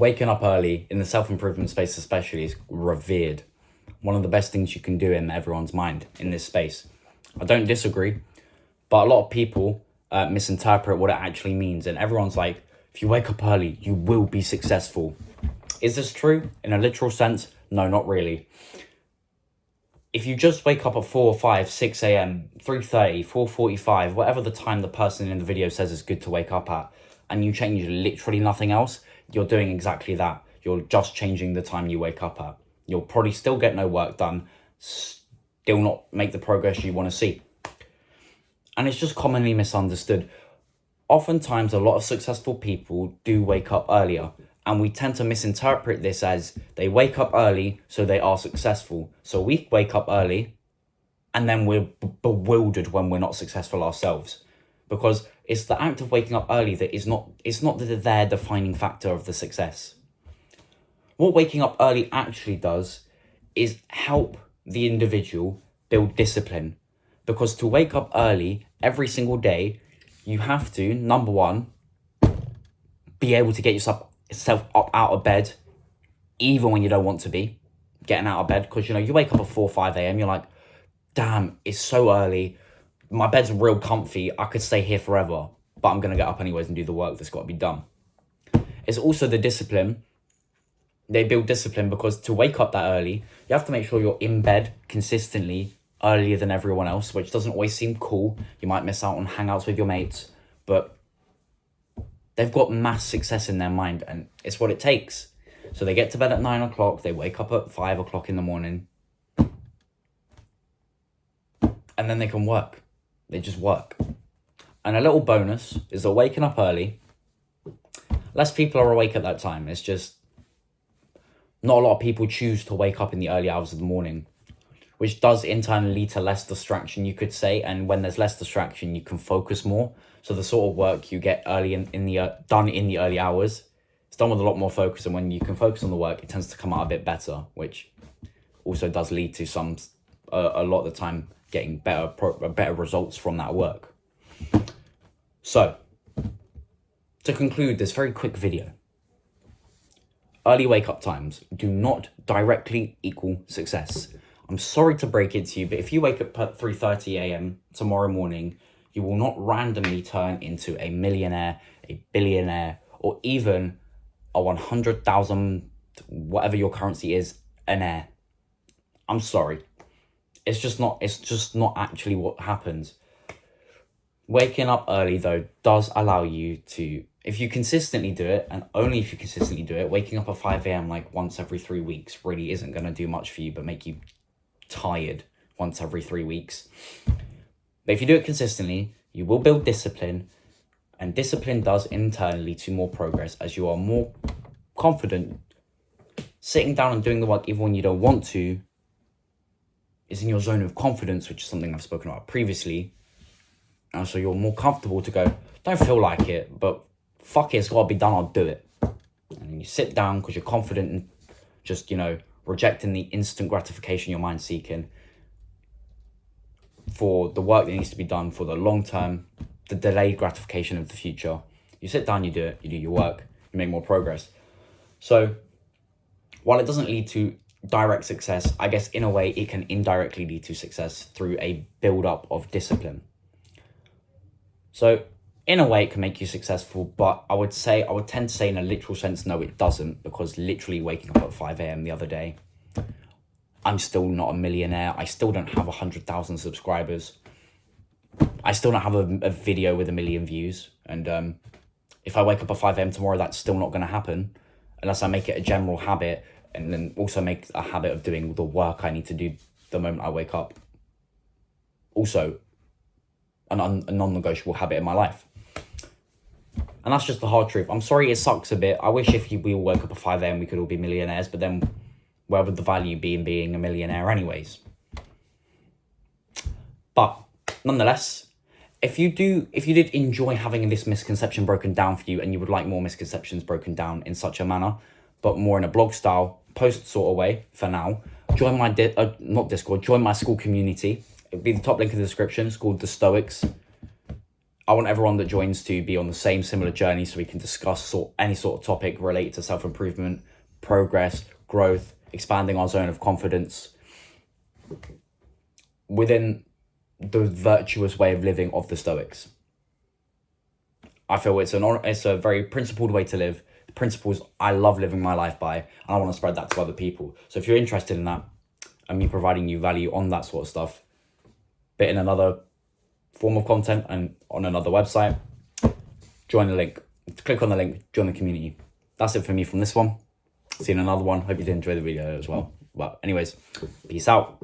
waking up early in the self-improvement space especially is revered. One of the best things you can do in everyone's mind in this space. I don't disagree, but a lot of people misinterpret what it actually means, and everyone's like, if you wake up early, you will be successful. Is this true in a literal sense? No, not really. If you just wake up at 4, 5, 6 a.m, 3:30, 4:45, whatever the time the person in the video says is good to wake up at, and you change literally nothing else, you're doing exactly that. You're just changing the time you wake up at. You'll probably still get no work done, still not make the progress you want to see. And it's just commonly misunderstood. Oftentimes, a lot of successful people do wake up earlier, and we tend to misinterpret this as they wake up early, so they are successful. So we wake up early, and then we're bewildered when we're not successful ourselves. Because it's the act of waking up early that it's not their defining factor of the success. What waking up early actually does is help the individual build discipline. Because to wake up early every single day, you have to, number one, be able to get yourself up out of bed, even when you don't want to be getting out of bed. Because, you wake up at 4, 5 a.m, you're like, damn, it's so early. My bed's real comfy. I could stay here forever, but I'm going to get up anyways and do the work that's got to be done. It's also the discipline. They build discipline because to wake up that early, you have to make sure you're in bed consistently earlier than everyone else, which doesn't always seem cool. You might miss out on hangouts with your mates, but they've got mass success in their mind, and it's what it takes. So they get to bed at 9 o'clock, they wake up at 5 o'clock in the morning, and then they can work. They just work. And a little bonus is that waking up early, less people are awake at that time. It's just not a lot of people choose to wake up in the early hours of the morning, which does in turn lead to less distraction, you could say. And when there's less distraction, you can focus more. So the sort of work you get early done in the early hours, it's done with a lot more focus. And when you can focus on the work, it tends to come out a bit better, which also does lead to a lot of the time getting better results from that work. So, to conclude this very quick video, early wake-up times do not directly equal success. I'm sorry to break it to you, but if you wake up at 3:30 a.m. tomorrow morning, you will not randomly turn into a millionaire, a billionaire, or even a 100,000, whatever your currency is, an heir. I'm sorry. It's just not actually what happens. Waking up early, though, does allow you to, if you consistently do it, and only if you consistently do it, waking up at 5 a.m. like once every 3 weeks really isn't going to do much for you, but make you tired once every 3 weeks. But if you do it consistently, you will build discipline, and discipline does in turn lead to more progress as you are more confident. Sitting down and doing the work even when you don't want to is in your zone of confidence, which is something I've spoken about previously. And so you're more comfortable to go, don't feel like it, but fuck it, it's got to be done, I'll do it. And then you sit down because you're confident and just, rejecting the instant gratification your mind's seeking for the work that needs to be done for the long term, the delayed gratification of the future. You sit down, you do it, you do your work, you make more progress. So while it doesn't lead to direct success, I guess in a way it can indirectly lead to success through a build-up of discipline. So in a way it can make you successful, but I would tend to say in a literal sense, no, it doesn't, because literally waking up at 5 a.m. the other day, I'm still not a millionaire. I still don't have 100,000 subscribers. I still don't have a video with 1 million views. And if I wake up at 5 a.m. tomorrow, that's still not going to happen unless I make it a general habit, and then also make a habit of doing the work I need to do the moment I wake up. Also, a non-negotiable habit in my life. And that's just the hard truth. I'm sorry it sucks a bit. I wish if we all woke up at 5 a.m. we could all be millionaires, but then where would the value be in being a millionaire anyways? But nonetheless, if you did enjoy having this misconception broken down for you, and you would like more misconceptions broken down in such a manner, but more in a blog style, post sort of way for now, join my, join my school community. It'll be the top link in the description. It's called The Stoics. I want everyone that joins to be on the same similar journey so we can discuss any sort of topic related to self-improvement, progress, growth, expanding our zone of confidence within the virtuous way of living of the Stoics. I feel it's a very principled way to live. Principles I love living my life by, and I want to spread that to other people. So if you're interested in that, and me providing you value on that sort of stuff, but in another form of content and on another website, join the link. Click on the link, join the community. That's it for me from this one. See you in another one. Hope you did enjoy the video as well. But anyways, peace out.